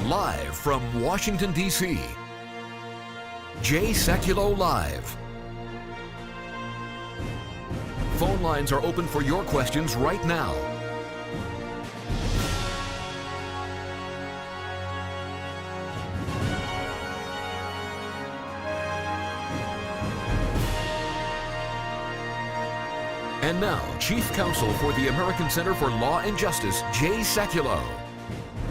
Live from Washington, D.C., Jay Sekulow Live. Phone lines are open for your questions right now. And now, Chief Counsel for the American Center for Law and Justice, Jay Sekulow.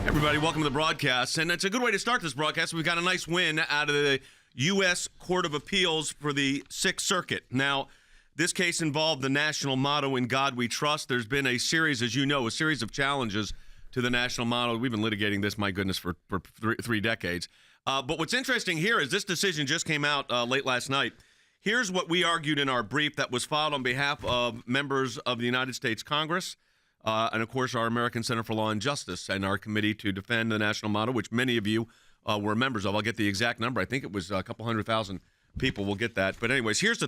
Everybody, welcome to the broadcast. And it's a good way to start this broadcast. We've got a nice win out of the U.S. Court of Appeals for the Sixth Circuit. Now, this case involved the national motto, "In God We Trust." There's been a series, as you know, a series of challenges to the national motto. We've been litigating this, my goodness, for three decades. But what's interesting here is this decision just came out late last night. Here's what we argued in our brief that was filed on behalf of members of the United States Congress and, of course, our American Center for Law and Justice and our committee to defend the national motto, which many of you were members of. I'll get the exact number. I think it was a couple 100,000 people will get that. But anyways, here's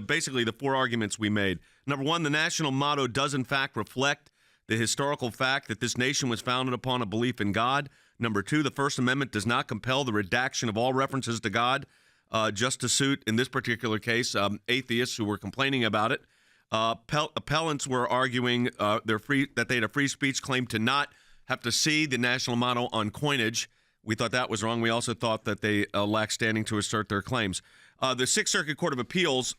basically the four arguments we made. Number one, the national motto does, in fact, reflect the historical fact that this nation was founded upon a belief in God. Number two, the First Amendment does not compel the redaction of all references to God just to suit, in this particular case, atheists who were complaining about it. Appellants were arguing that they had a free speech claim to not have to see the national motto on coinage. We thought that was wrong. We also thought that they lacked standing to assert their claims. The Sixth Circuit Court of Appeals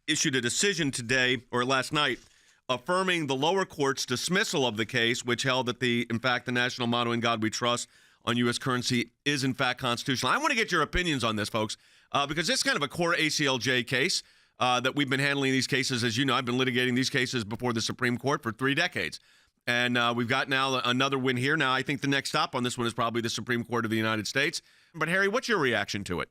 issued a decision today, or last night, affirming the lower court's dismissal of the case, which held that in fact, the national motto, "In God We Trust," on U.S. currency is in fact constitutional. I want to get your opinions on this, folks, because it's kind of a core ACLJ case that we've been handling these cases. As you know, I've been litigating these cases before the Supreme Court for 3 decades. And we've got now another win here. Now, I think the next stop on this one is probably the Supreme Court of the United States. But, Harry, what's your reaction to it?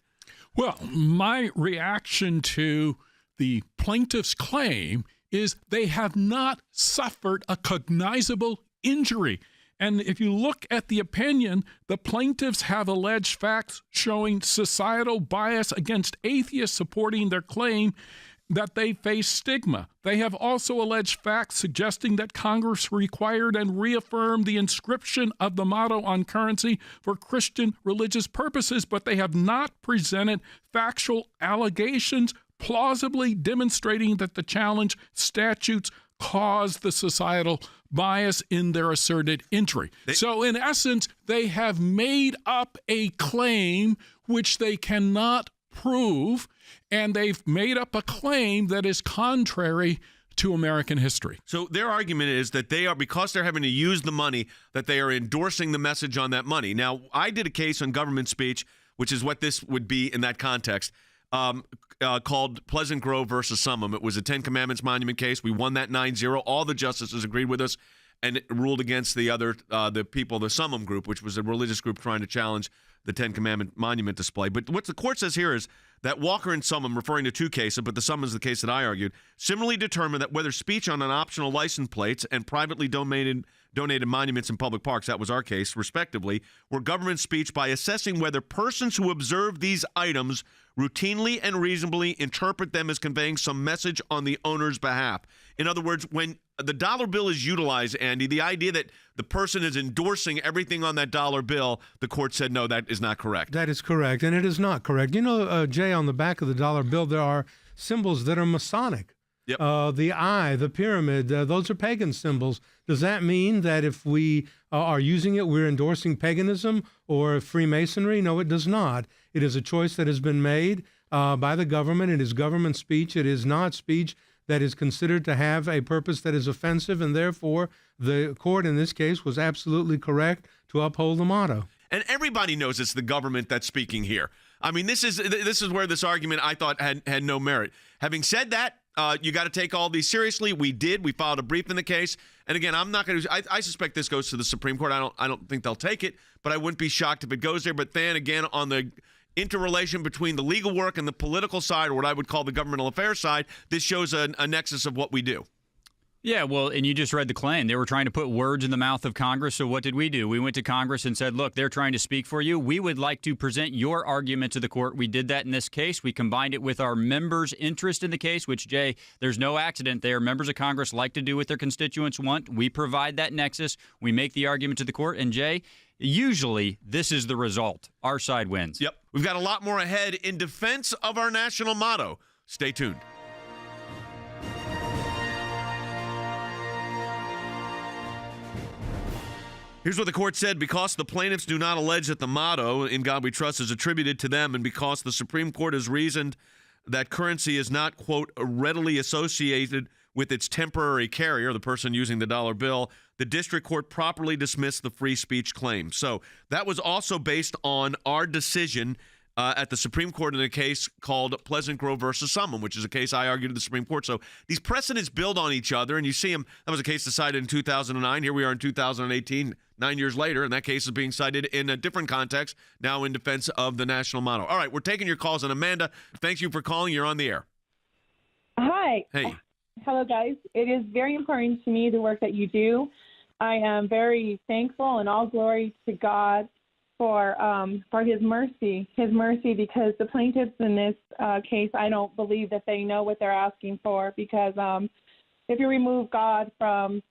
Well, my reaction to the plaintiff's claim is they have not suffered a cognizable injury. And if you look at the opinion, the plaintiffs have alleged facts showing societal bias against atheists supporting their claim that they face stigma. They have also alleged facts suggesting that Congress required and reaffirmed the inscription of the motto on currency for Christian religious purposes, but they have not presented factual allegations plausibly demonstrating that the challenge statutes caused the societal bias in their asserted injury. So in essence, they have made up a claim which they cannot prove, and they've made up a claim that is contrary to American history. So their argument is that they are, because they're having to use the money, that they are endorsing the message on that money. Now, I did a case on government speech, which is what this would be in that context, called Pleasant Grove versus Summum. It was a Ten Commandments monument case. We won that 9-0. All the justices agreed with us and it ruled against the other, the people, the Summum group, which was a religious group trying to challenge the Ten Commandment monument display. But what the court says here is that Walker and Summum, referring to two cases, but the Summum is the case that I argued, similarly determined that whether speech on an optional license plates and privately donated monuments in public parks, that was our case, respectively, were government speech by assessing whether persons who observe these items routinely and reasonably interpret them as conveying some message on the owner's behalf. In other words, when the dollar bill is utilized, Andy, the idea that the person is endorsing everything on that dollar bill, the court said, no, that is not correct. That is correct, and it is not correct. You know, Jay, on the back of the dollar bill, there are symbols that are Masonic. Yep. The eye, the pyramid, those are pagan symbols. Does that mean that if we are using it, we're endorsing paganism or Freemasonry? No, it does not. It is a choice that has been made by the government. It is government speech. It is not speech that is considered to have a purpose that is offensive, and therefore the court in this case was absolutely correct to uphold the motto. And everybody knows it's the government that's speaking here. I mean, this is where this argument I thought had no merit. Having said that, you got to take all these seriously. We did. We filed a brief in the case. And again, I'm not going to. I suspect this goes to the Supreme Court. I don't think they'll take it, but I wouldn't be shocked if it goes there. But then again, on the interrelation between the legal work and the political side, or what I would call the governmental affairs side, this shows a nexus of what we do. Yeah, well, and you just read the claim. They were trying to put words in the mouth of Congress. So what did? We went to Congress and said, look, they're trying to speak for you. We would like to present your argument to the court. We did that in this case. We combined it with our members' interest in the case, which, Jay, there's no accident there. Members of Congress like to do what their constituents want. We provide that nexus. We make the argument to the court. And, Jay, usually this is the result. Our side wins. Yep. We've got a lot more ahead in defense of our national motto. Stay tuned. Here's what the court said. Because the plaintiffs do not allege that the motto, "In God We Trust," is attributed to them, and because the Supreme Court has reasoned that currency is not, quote, readily associated with its temporary carrier, the person using the dollar bill, the district court properly dismissed the free speech claim. So that was also based on our decision at the Supreme Court in a case called Pleasant Grove versus Sumlin, which is a case I argued at the Supreme Court. So these precedents build on each other, and you see them. That was a case decided in 2009. Here we are in 2018, 9 years later, and that case is being cited in a different context, now in defense of the national motto. All right, we're taking your calls, and Amanda, thank you for calling. You're on the air. Hi. Hey. Hello, guys. It is very important to me, the work that you do. I am very thankful, and all glory to God for his mercy, because the plaintiffs in this case, I don't believe that they know what they're asking for, because if you remove God from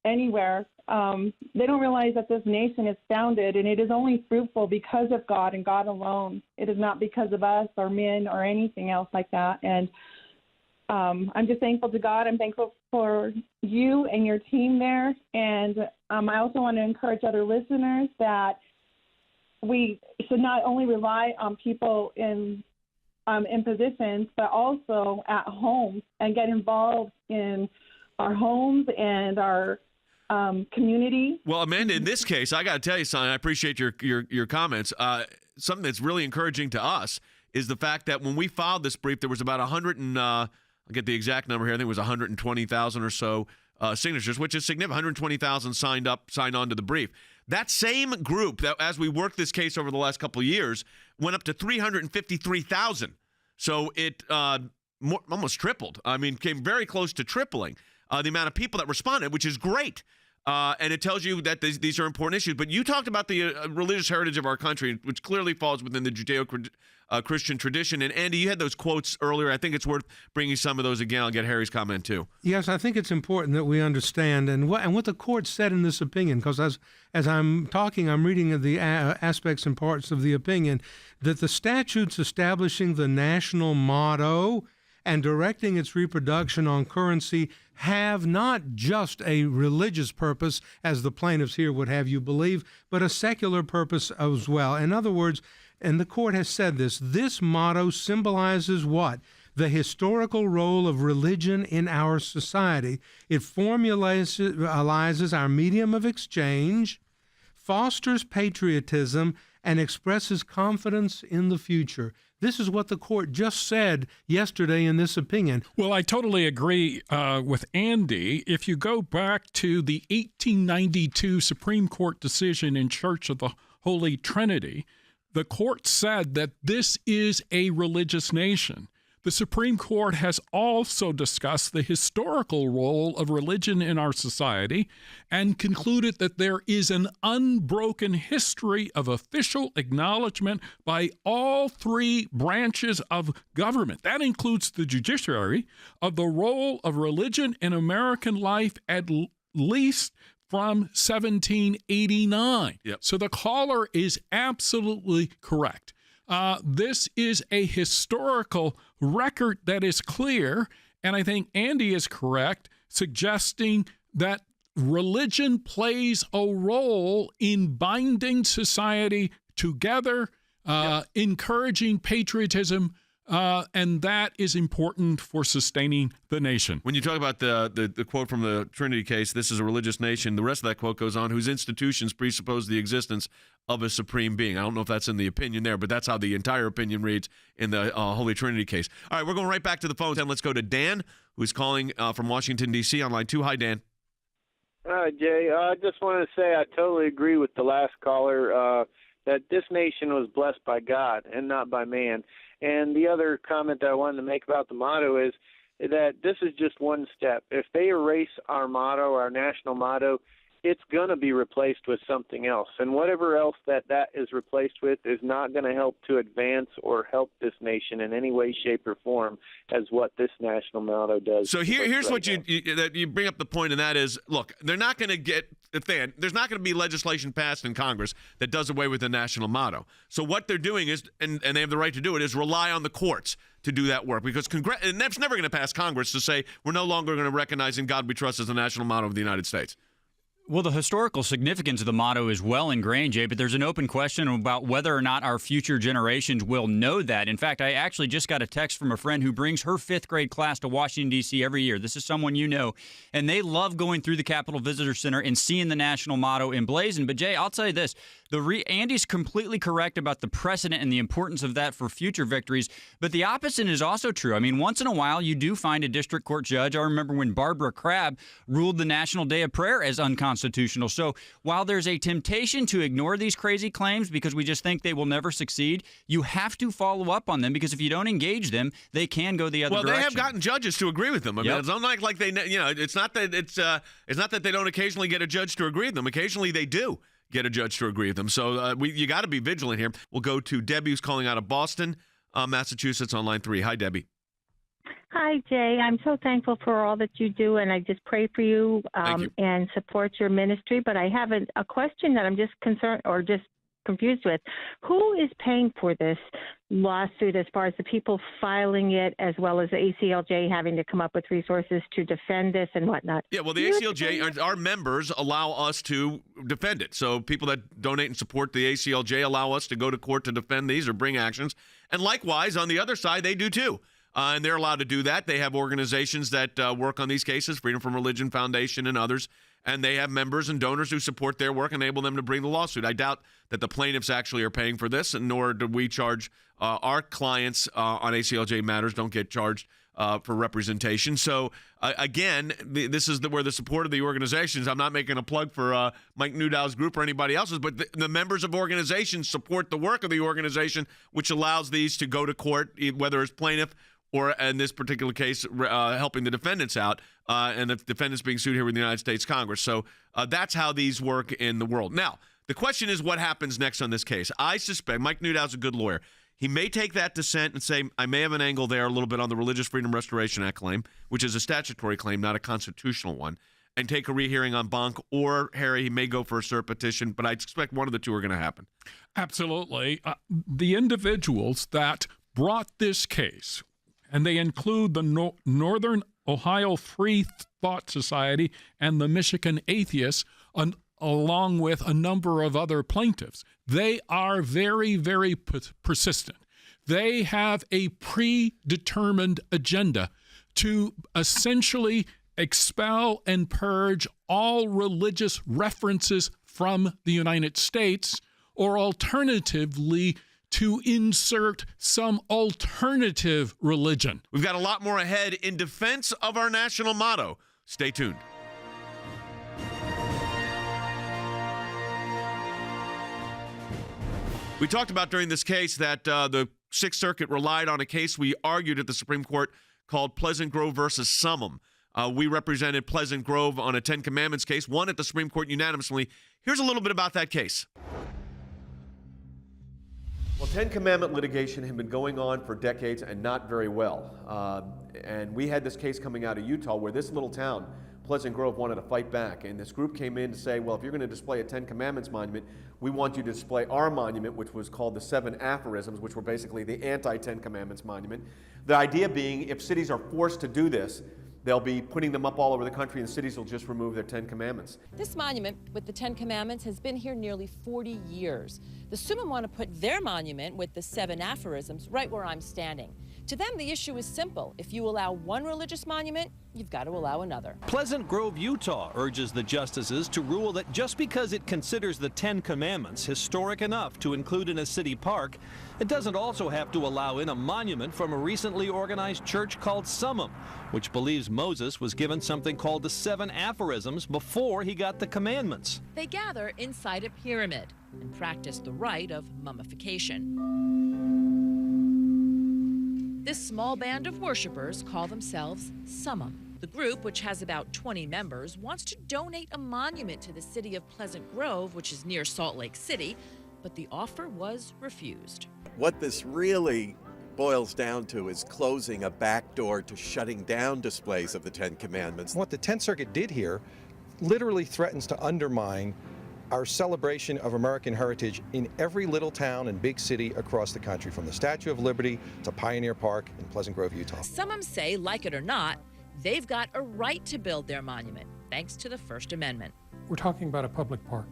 anywhere, they don't realize that this nation is founded, and it is only fruitful because of God and God alone. It is not because of us or men or anything else like that. And I'm just thankful to God. I'm thankful for you and your team there. And I also want to encourage other listeners that we should not only rely on people in positions, but also at home, and get involved in our homes and our community. Well, Amanda, in this case, I got to tell you something. I appreciate your comments. Something that's really encouraging to us is the fact that when we filed this brief, there was about 100 and I'll get the exact number here. I think it was 120,000 or so signatures, which is significant. 120,000 signed on to the brief. That same group that, as we worked this case over the last couple of years, went up to 353,000. So it almost tripled. I mean, came very close to tripling the amount of people that responded, which is great. And it tells you that these are important issues. But you talked about the religious heritage of our country, which clearly falls within the Judeo-Christian tradition. And Andy, you had those quotes earlier. I think it's worth bringing some of those again. I'll get Harry's comment too. Yes, I think it's important that we understand and what the court said in this opinion, because as I'm talking, I'm reading the aspects and parts of the opinion, that the statutes establishing the national motto and directing its reproduction on currency have not just a religious purpose, as the plaintiffs here would have you believe, but a secular purpose as well. In other words, and the court has said this motto symbolizes what? The historical role of religion in our society. It formalizes our medium of exchange, fosters patriotism, and expresses confidence in the future. This is what the court just said yesterday in this opinion. Well, I totally agree with Andy. If you go back to the 1892 Supreme Court decision in Church of the Holy Trinity, the court said that this is a religious nation. The Supreme Court has also discussed the historical role of religion in our society and concluded that there is an unbroken history of official acknowledgement by all three branches of government. That includes the judiciary, of the role of religion in American life at least from 1789. Yep. So the caller is absolutely correct. This is a historical record that is clear, and I think Andy is correct, suggesting that religion plays a role in binding society together, encouraging patriotism, and that is important for sustaining the nation. When you talk about the quote from the Trinity case, this is a religious nation, the rest of that quote goes on, whose institutions presuppose the existence of a supreme being. I don't know if that's in the opinion there, but that's how the entire opinion reads in the Holy Trinity case. All right, we're going right back to the phones, and let's go to Dan, who's calling from Washington, D.C. on line 2. Hi, Dan. Hi, Jay. I just wanted to say I totally agree with the last caller that this nation was blessed by God and not by man. And the other comment that I wanted to make about the motto is that this is just one step. If they erase our motto, our national motto, it's going to be replaced with something else. And whatever else that is replaced with is not going to help to advance or help this nation in any way, shape, or form as what this national motto does. So here's what you bring up the point, and that is, look, they're not going to get there's not going to be legislation passed in Congress that does away with the national motto. So what they're doing is, and they have the right to do it, is rely on the courts to do that work, because and that's never going to pass Congress to say we're no longer going to recognize "In God We Trust" as the national motto of the United States. Well, the historical significance of the motto is well ingrained, Jay, but there's an open question about whether or not our future generations will know that. In fact, I actually just got a text from a friend who brings her 5th grade class to Washington, D.C. every year. This is someone you know, and they love going through the Capitol Visitor Center and seeing the national motto emblazoned. But, Jay, I'll tell you this. Andy's completely correct about the precedent and the importance of that for future victories, but the opposite is also true. I mean, once in a while, you do find a district court judge. I remember when Barbara Crabb ruled the National Day of Prayer as unconstitutional. So while there's a temptation to ignore these crazy claims because we just think they will never succeed, you have to follow up on them, because if you don't engage them, they can go the other direction. Well, they have gotten judges to agree with them. I mean, it's not like they, it's not that they don't occasionally get a judge to agree with them. Occasionally they do get a judge to agree with them. So you got to be vigilant here. We'll go to Debbie, who's calling out of Boston, Massachusetts, on line 3. Hi, Debbie. Hi, Jay. I'm so thankful for all that you do, and I just pray for you, and support your ministry. But I have a question that I'm just concerned or just confused with. Who is paying for this lawsuit, as far as the people filing it, as well as the ACLJ having to come up with resources to defend this and whatnot? Yeah, well, the ACLJ, our members allow us to defend it. So people that donate and support the ACLJ allow us to go to court to defend these or bring actions. And likewise, on the other side, they do too. And they're allowed to do that. They have organizations that work on these cases, Freedom from Religion Foundation and others, and they have members and donors who support their work and enable them to bring the lawsuit. I doubt that the plaintiffs actually are paying for this, and nor do we charge our clients on ACLJ matters, don't get charged for representation. So, again, this is where the support of the organizations, I'm not making a plug for Mike Newdow's group or anybody else's, but the members of organizations support the work of the organization, which allows these to go to court, whether it's plaintiff or, in this particular case, helping the defendants out, and the defendants being sued here with the United States Congress. So that's how these work in the world. Now, the question is what happens next on this case. I suspect Mike Newdow's a good lawyer. He may take that dissent and say, I may have an angle there a little bit on the Religious Freedom Restoration Act claim, which is a statutory claim, not a constitutional one, and take a rehearing on Bonk, or, Harry, he may go for a cert petition, but I expect one of the two are going to happen. Absolutely. The individuals that brought this case, and they include the Northern Ohio Free Thought Society and the Michigan Atheists, along with a number of other plaintiffs. They are very, very persistent. They have a predetermined agenda to essentially expel and purge all religious references from the United States, or alternatively, to insert some alternative religion. We've got a lot more ahead in defense of our national motto. Stay tuned. We talked about during this case that the Sixth Circuit relied on a case we argued at the Supreme Court called Pleasant Grove versus Summum. We represented Pleasant Grove on a Ten Commandments case, won at the Supreme Court unanimously. Here's a little bit about that case. Well, Ten Commandment litigation had been going on for decades and not very well. And we had this case coming out of Utah where this little town, Pleasant Grove, wanted to fight back. And this group came in to say, well, if you're going to display a Ten Commandments monument, we want you to display our monument, which was called the 7 Aphorisms, which were basically the anti-Ten Commandments monument. The idea being, if cities are forced to do this, they'll be putting them up all over the country, and cities will just remove their 10 Commandments. This monument with the 10 Commandments has been here nearly 40 years. The Summum want to put their monument with the 7 aphorisms right where I'm standing. To them, the issue is simple. If you allow one religious monument, you've got to allow another. Pleasant Grove, Utah urges the justices to rule that just because it considers the 10 Commandments historic enough to include in a city park, it doesn't also have to allow in a monument from a recently organized church called Summum, which believes Moses was given something called the 7 Aphorisms before he got the commandments. They gather inside a pyramid and practice the rite of mummification. This small band of worshipers call themselves Summum. The group, which has about 20 members, wants to donate a monument to the city of Pleasant Grove, which is near Salt Lake City, but the offer was refused. What this really boils down to is closing a back door to shutting down displays of the Ten Commandments. What the 10th Circuit did here literally threatens to undermine our celebration of American heritage in every little town and big city across the country, from the Statue of Liberty to Pioneer Park in Pleasant Grove, Utah. Some say, like it or not, they've got a right to build their monument, thanks to the First Amendment. We're talking about a public park.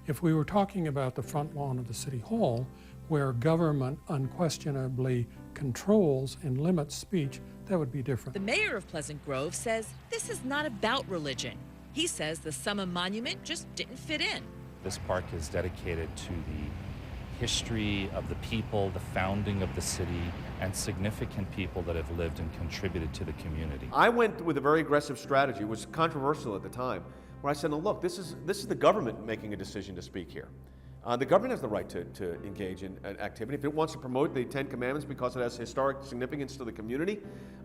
If we were talking about the front lawn of the City Hall, where government unquestionably controls and limits speech, that would be different. The mayor of Pleasant Grove says this is not about religion. He says the Summum Monument just didn't fit in. This park is dedicated to the history of the people, the founding of the city, and significant people that have lived and contributed to the community. I went with a very aggressive strategy. It was controversial at the time, where I said, no, look, this is the government making a decision to speak here. The government has the right to engage in an activity. If it wants to promote the Ten Commandments because it has historic significance to the community,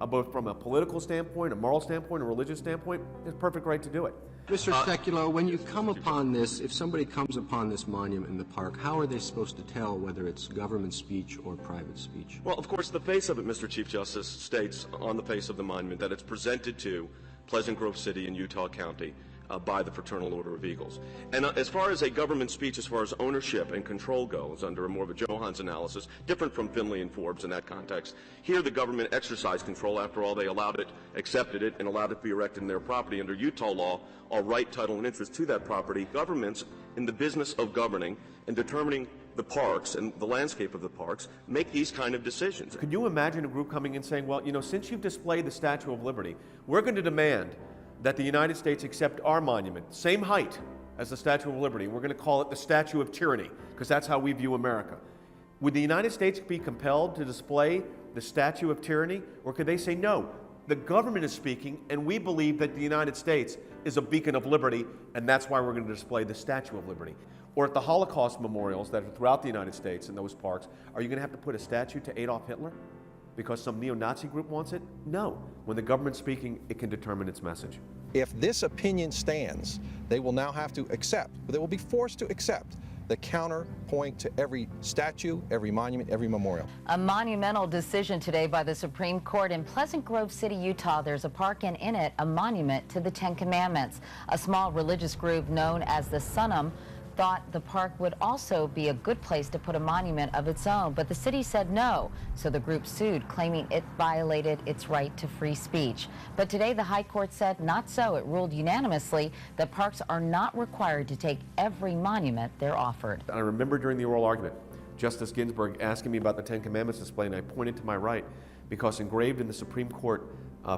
both from a political standpoint, a moral standpoint, a religious standpoint, it's a perfect right to do it. Mr. Sekulow, when you come upon this, if somebody comes upon this monument in the park, how are they supposed to tell whether it's government speech or private speech? Well, of course, the face of it, Mr. Chief Justice, states on the face of the monument that it's presented to Pleasant Grove City in Utah County by the Fraternal Order of Eagles. And as far as a government speech, as far as ownership and control goes, under a more of a Johans analysis, different from Finley and Forbes in that context, here the government exercised control. After all, they allowed it, accepted it, and allowed it to be erected in their property. Under Utah law, all right, title, and interest to that property. Governments in the business of governing and determining the parks and the landscape of the parks make these kind of decisions. Could you imagine a group coming in saying, well, you know, since you've displayed the Statue of Liberty, we're going to demand that the United States accept our monument, same height as the Statue of Liberty. We're going to call it the Statue of Tyranny, because that's how we view America. Would the United States be compelled to display the Statue of Tyranny, or could they say, no, the government is speaking, and we believe that the United States is a beacon of liberty, and that's why we're going to display the Statue of Liberty? Or at the Holocaust memorials that are throughout the United States in those parks, are you going to have to put a statue to Adolf Hitler because some neo-Nazi group wants it? No. When the government's speaking, it can determine its message. If this opinion stands, they will now have to accept, but they will be forced to accept, the counterpoint to every statue, every monument, every memorial. A monumental decision today by the Supreme Court in Pleasant Grove City, Utah. There's a park and in it a monument to the Ten Commandments. A small religious group known as the Summum thought the park would also be a good place to put a monument of its own, but the city said no, so the group sued, claiming it violated its right to free speech. But today the High Court said not so. It ruled unanimously that parks are not required to take every monument they're offered. I remember during the oral argument, Justice Ginsburg asking me about the Ten Commandments display, and I pointed to my right, because engraved in the Supreme Court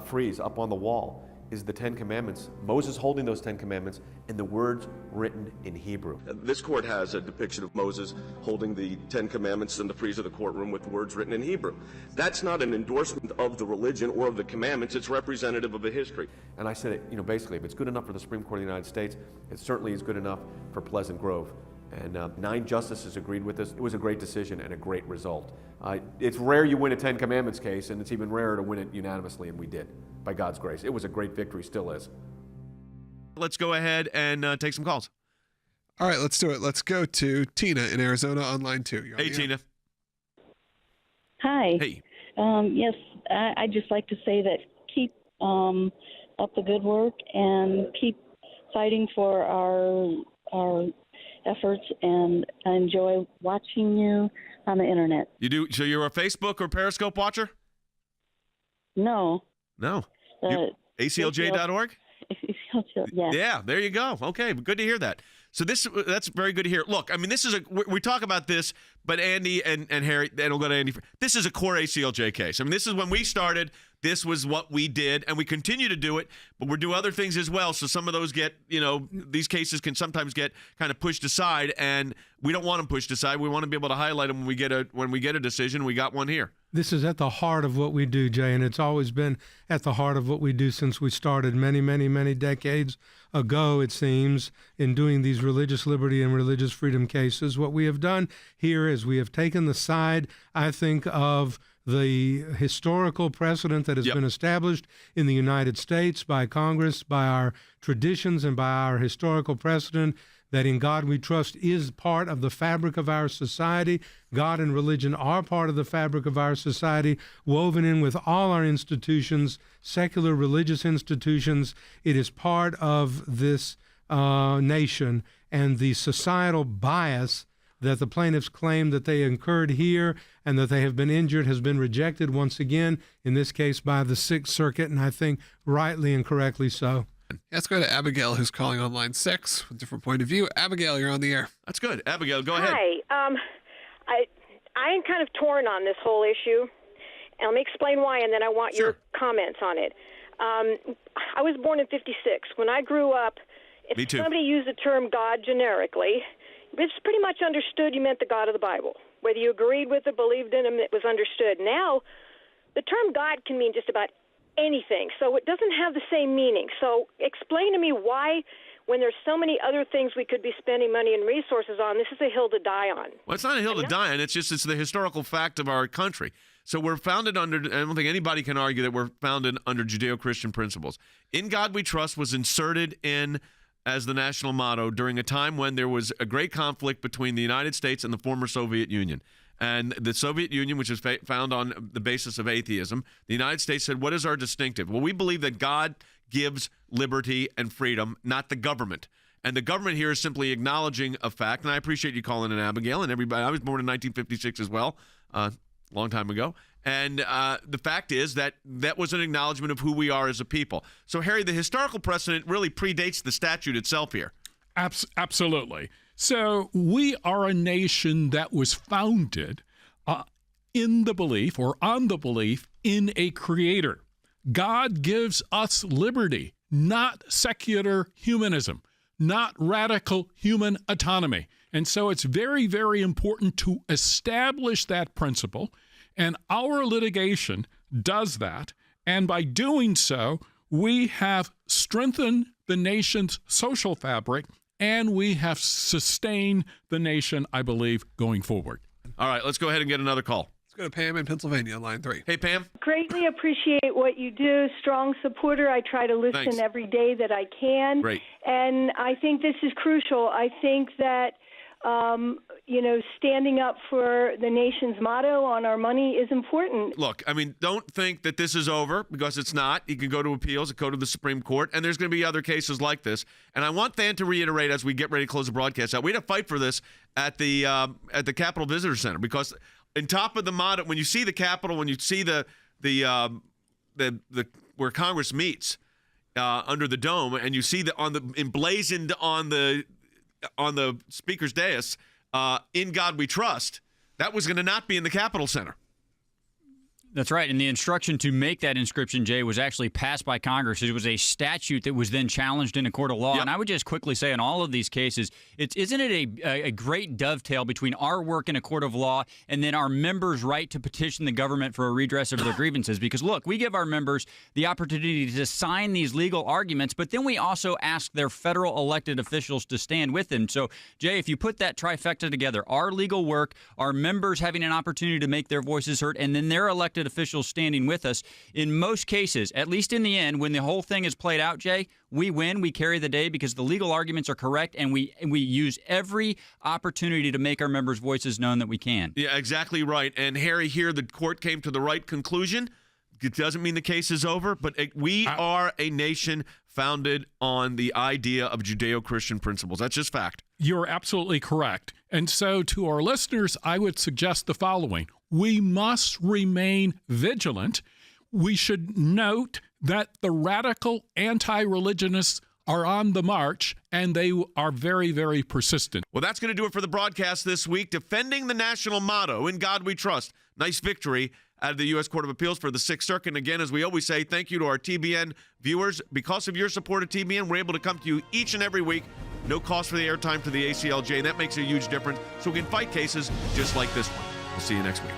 frieze up on the wall is the Ten Commandments, Moses holding those Ten Commandments, and the words written in Hebrew. This court has a depiction of Moses holding the Ten Commandments in the frieze of the courtroom with words written in Hebrew. That's not an endorsement of the religion or of the commandments. It's representative of the history. And I said, you know, basically, if it's good enough for the Supreme Court of the United States, it certainly is good enough for Pleasant Grove. And 9 justices agreed with us. It was a great decision and a great result. It's rare you win a Ten Commandments case, and it's even rarer to win it unanimously, and we did, by God's grace. It was a great victory, still is. Let's go ahead and take some calls. All right, let's do it. Let's go to Tina in Arizona on line 2. Hey, Tina. Hi. Hey. Yes, I'd just like to say that keep up the good work and keep fighting for our efforts, and I enjoy watching you on the internet. You do? So you're a Facebook or Periscope watcher? No. No. ACLJ.org? Yeah. Yeah, there you go. Okay, good to hear that. So that's very good to hear. Look, I mean, this is we talk about this, but Andy and Harry, and we'll go to Andy. This is a core ACLJ case. I mean, this is when we started. This was what we did, and we continue to do it, but we're doing other things as well. So some of those get, these cases can sometimes get kind of pushed aside, and we don't want them pushed aside. We want to be able to highlight them when we get a decision. We got one here. This is at the heart of what we do, Jay, and it's always been at the heart of what we do since we started many, many, many decades ago, it seems, in doing these religious liberty and religious freedom cases. What we have done here is we have taken the side, I think, of the historical precedent that has been established in the United States by Congress, by our traditions, and by our historical precedent, that in God we trust is part of the fabric of our society. God and religion are part of the fabric of our society, woven in with all our institutions, secular religious institutions. It is part of this nation, and the societal bias that the plaintiffs claim that they incurred here and that they have been injured has been rejected once again, in this case by the Sixth Circuit, and I think rightly and correctly so. Let's go to Abigail, who's calling on line 6 with a different point of view. Abigail, you're on the air. That's good. Abigail, go ahead. Hi. I'm kind of torn on this whole issue. And let me explain why, and then I want your comments on it. I was born in 56. When I grew up, if somebody used the term God generically, it's pretty much understood you meant the God of the Bible. Whether you agreed with it, believed in him, it was understood. Now, the term God can mean just about anything, so it doesn't have the same meaning. So explain to me why, when there's so many other things we could be spending money and resources on, this is a hill to die on. Well, it's not a hill to die on. It's the historical fact of our country. So we're founded under, I don't think anybody can argue that we're founded under Judeo-Christian principles. In God We Trust was inserted in as the national motto during a time when there was a great conflict between the United States and the former Soviet Union. And the Soviet Union, which was found on the basis of atheism, the United States said, what is our distinctive? Well, we believe that God gives liberty and freedom, not the government. And the government here is simply acknowledging a fact. And I appreciate you calling in, Abigail, and everybody. I was born in 1956 as well, long time ago. And the fact is that that was an acknowledgement of who we are as a people. So, Harry, the historical precedent really predates the statute itself here. Absolutely. So we are a nation that was founded in the belief, or on the belief, in a creator. God gives us liberty, not secular humanism, not radical human autonomy. And so it's very, very important to establish that principle. And our litigation does that. And by doing so, we have strengthened the nation's social fabric, and we have sustained the nation, I believe, going forward. All right, let's go ahead and get another call. Let's go to Pam in Pennsylvania, line 3. Hey, Pam. Greatly appreciate what you do. Strong supporter. I try to listen every day that I can. Great. And I think this is crucial. I think that, standing up for the nation's motto on our money is important. Look, I mean, don't think that this is over, because it's not. You can go to appeals, go to the Supreme Court, and there's going to be other cases like this. And I want Than to reiterate as we get ready to close the broadcast out, we had to fight for this at the Capitol Visitor Center, because on top of the motto, when you see the Capitol, when you see the where Congress meets under the dome, and you see emblazoned on the speaker's dais, in God We Trust, that was going to not be in the Capitol Center. That's right. And the instruction to make that inscription, Jay, was actually passed by Congress. It was a statute that was then challenged in a court of law. Yep. And I would just quickly say in all of these cases, isn't it a great dovetail between our work in a court of law and then our members' right to petition the government for a redress of their grievances? Because, look, we give our members the opportunity to sign these legal arguments, but then we also ask their federal elected officials to stand with them. So, Jay, if you put that trifecta together, our legal work, our members having an opportunity to make their voices heard, and then their elected officials standing with us, in most cases, at least in the end, when the whole thing is played out, Jay, we win, we carry the day, because the legal arguments are correct, and we use every opportunity to make our members' voices known that we can. Yeah, exactly right. And Harry, here the court came to the right conclusion. It doesn't mean the case is over, but we are a nation founded on the idea of Judeo-Christian principles. That's just fact. You're absolutely correct. And so to our listeners, I would suggest the following. We must remain vigilant. We should note that the radical anti-religionists are on the march, and they are very, very persistent. Well, that's going to do it for the broadcast this week. Defending the national motto, In God We Trust. Nice victory out of the U.S. Court of Appeals for the Sixth Circuit. And again, as we always say, thank you to our TBN viewers. Because of your support of TBN, we're able to come to you each and every week. No cost for the airtime to the ACLJ, and that makes a huge difference. So we can fight cases just like this one. We'll see you next week.